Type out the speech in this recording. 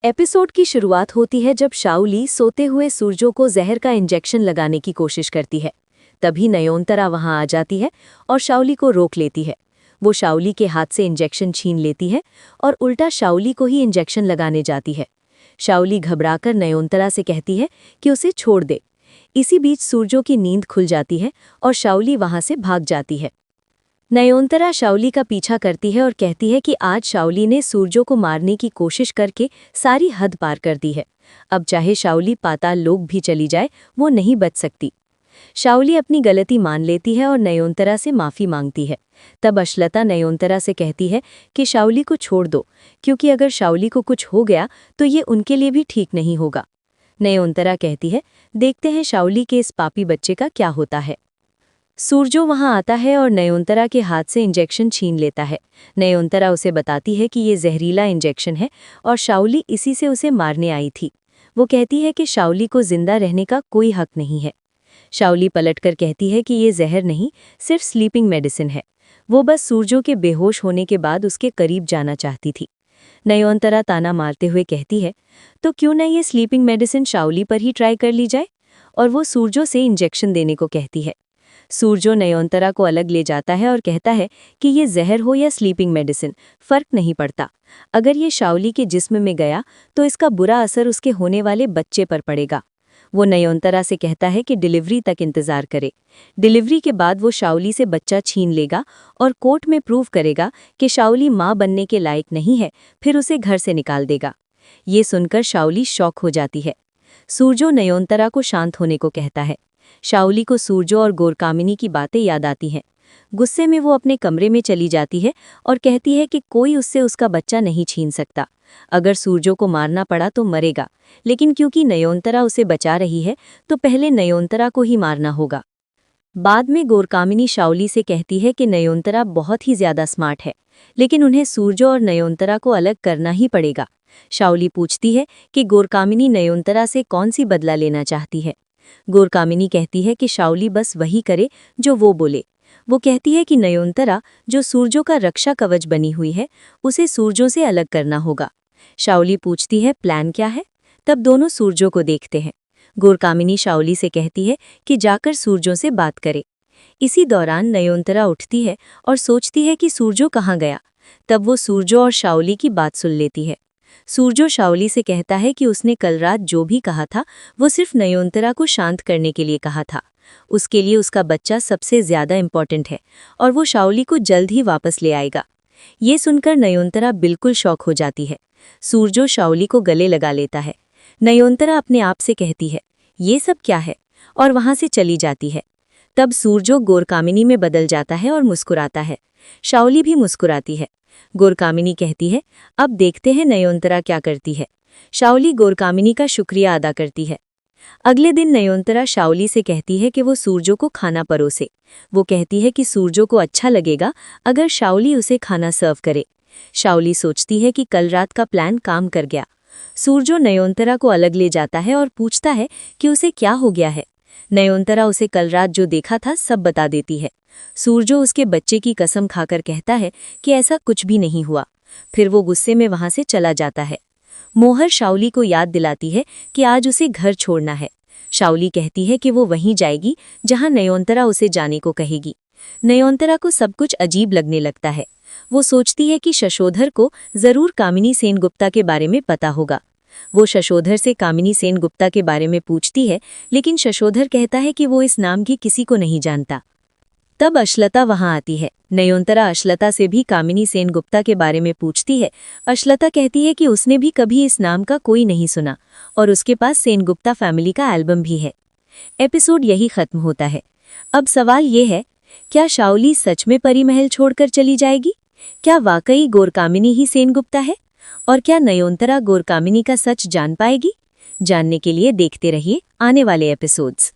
Episode की शुरुआत होती है जब शाओली सोते हुए सूरजो को जहर का इंजेक्शन लगाने की कोशिश करती है। तभी नयोनतरा वहां आ जाती है और शाओली को रोक लेती है। वो शाओली के हाथ से इंजेक्शन छीन लेती है और उल्टा शाओली को ही इंजेक्शन लगाने जाती है। शाओली घबराकर नयोनतरा से कहती है कि उसे छोड़ दे। इसी बीच सूरजो की नींद खुल जाती है और शाओली वहां से भाग जाती है। नयोनतरा शाओली का पीछा करती है और कहती है कि आज शाओली ने सूरजो को मारने की कोशिश करके सारी हद पार कर दी है। अब चाहे शाओली पाताल लोक भी चली जाए, वो नहीं बच सकती। शाओली अपनी गलती मान लेती है और नयोनतरा से माफ़ी मांगती है। तब अश्लता नयोनतरा से कहती है कि शाओली को छोड़ दो, क्योंकि अगर शाओली को कुछ हो गया तो ये उनके लिए भी ठीक नहीं होगा। नयोनतरा कहती है, देखते हैं शाओली के इस पापी बच्चे का क्या होता है। सूरजो वहां आता है और नयोनतरा के हाथ से इंजेक्शन छीन लेता है। नयोनतरा उसे बताती है कि ये जहरीला इंजेक्शन है और शाओली इसी से उसे मारने आई थी। वो कहती है कि शाओली को जिंदा रहने का कोई हक नहीं है। शाओली पलटकर कहती है कि ये जहर नहीं, सिर्फ स्लीपिंग मेडिसिन है। वो बस सूरजो के बेहोश होने के बाद उसके करीब जाना चाहती थी। नयोनतरा ताना मारते हुए कहती है, तो क्यों न ये स्लीपिंग मेडिसिन शाओली पर ही ट्राई कर ली जाए। और वो सूरजो से इंजेक्शन देने को कहती है। सूरजो नयोनतरा को अलग ले जाता है और कहता है कि ये जहर हो या स्लीपिंग मेडिसिन, फर्क नहीं पड़ता। अगर ये शाओली के जिस्म में गया तो इसका बुरा असर उसके होने वाले बच्चे पर पड़ेगा। वो नयोनतरा से कहता है कि डिलीवरी तक इंतजार करे। डिलीवरी के बाद वो शाओली से बच्चा छीन लेगा और कोर्ट में प्रूव करेगा कि शाओली माँ बनने के लायक नहीं है, फिर उसे घर से निकाल देगा। ये सुनकर शाओली शॉक हो जाती है। सूरजो नयोनतरा को शांत होने को कहता है। शाओली को सूरजो और गोरकामिनी की बातें याद आती हैं। गुस्से में वो अपने कमरे में चली जाती है और कहती है कि कोई उससे उसका बच्चा नहीं छीन सकता। अगर सूरजो को मारना पड़ा तो मरेगा, लेकिन क्योंकि नयोनतरा उसे बचा रही है तो पहले नयोनतरा को ही मारना होगा। बाद में गोरकामिनी शाओली से कहती है कि नयोनतरा बहुत ही ज्यादा स्मार्ट है, लेकिन उन्हें सूरजो और नयोनतरा को अलग करना ही पड़ेगा। शाओली पूछती है कि गोरकामिनी नयोनतरा से कौन सी बदला लेना चाहती है। गोरकामिनी कहती है कि शाओली बस वही करे जो वो बोले। वो कहती है कि नयोनतरा, जो सूरजो का रक्षा कवच बनी हुई है, उसे सूरजो से अलग करना होगा। शाओली पूछती है, प्लान क्या है। तब दोनों सूरजो को देखते हैं। गोरकामिनी शाओली से कहती है कि जाकर सूरजो से बात करे। इसी दौरान नयोनतरा उठती है और सोचती है कि सूरजो कहाँ गया। तब वो सूरजो और शाओली की बात सुन लेती है। सूरजो शाओली से कहता है कि उसने कल रात जो भी कहा था वो सिर्फ नयोनतरा को शांत करने के लिए कहा था। उसके लिए उसका बच्चा सबसे ज्यादा इम्पॉर्टेंट है और वो शाओली को जल्द ही वापस ले आएगा। ये सुनकर नयोनतरा बिल्कुल शॉक हो जाती है। सूरजो शाओली को गले लगा लेता है। नयोनतरा अपने आप से कहती है, ये सब क्या है, और वहां से चली जाती है। तब सूरजो गोरकामिनी में बदल जाता है और मुस्कुराता है। शाओली भी मुस्कुराती है। गोरकामिनी कहती है, अब देखते हैं नयोनतरा क्या करती है। शाओली गोरकामिनी का शुक्रिया अदा करती है। अगले दिन नयोनतरा शाओली से कहती है कि वो सूरजो को खाना परोसे। वो कहती है कि सूरजो को अच्छा लगेगा अगर शाओली उसे खाना सर्व करे। शाओली सोचती है कि कल रात का प्लान काम कर गया। सूरजो नयोनतरा को अलग ले जाता है और पूछता है कि उसे क्या हो गया है। नयोनतरा उसे कल रात जो देखा था सब बता देती है। सूरजो उसके बच्चे की कसम खाकर कहता है कि ऐसा कुछ भी नहीं हुआ। फिर वो गुस्से में वहां से चला जाता है। मोहर शाओली को याद दिलाती है कि आज उसे घर छोड़ना है। शाओली कहती है कि वो वहीं जाएगी जहां नयोनतरा उसे जाने को कहेगी। नयोनतरा को सब कुछ अजीब लगने लगता है। वो सोचती है कि शशोधर को जरूर कामिनी सेनगुप्ता के बारे में पता होगा। वो शशोधर से कामिनी सेनगुप्ता के बारे में पूछती है, लेकिन शशोधर कहता है कि वो इस नाम की किसी को नहीं जानता। तब अश्लता वहां आती है। नयोनतरा अश्लता से भी कामिनी सेनगुप्ता के बारे में पूछती है। अश्लता कहती है कि उसने भी कभी इस नाम का कोई नहीं सुना और उसके पास सेनगुप्ता फैमिली का एल्बम भी है। एपिसोड यही खत्म होता है। अब सवाल ये है, क्या शाओली सच में परी महल छोड़कर चली जाएगी? क्या वाकई गोरकामिनी ही सेनगुप्ता है? और क्या नयोनतरा गोरकामिनी का सच जान पाएगी? जानने के लिए देखते रहिए आने वाले एपिसोड्स।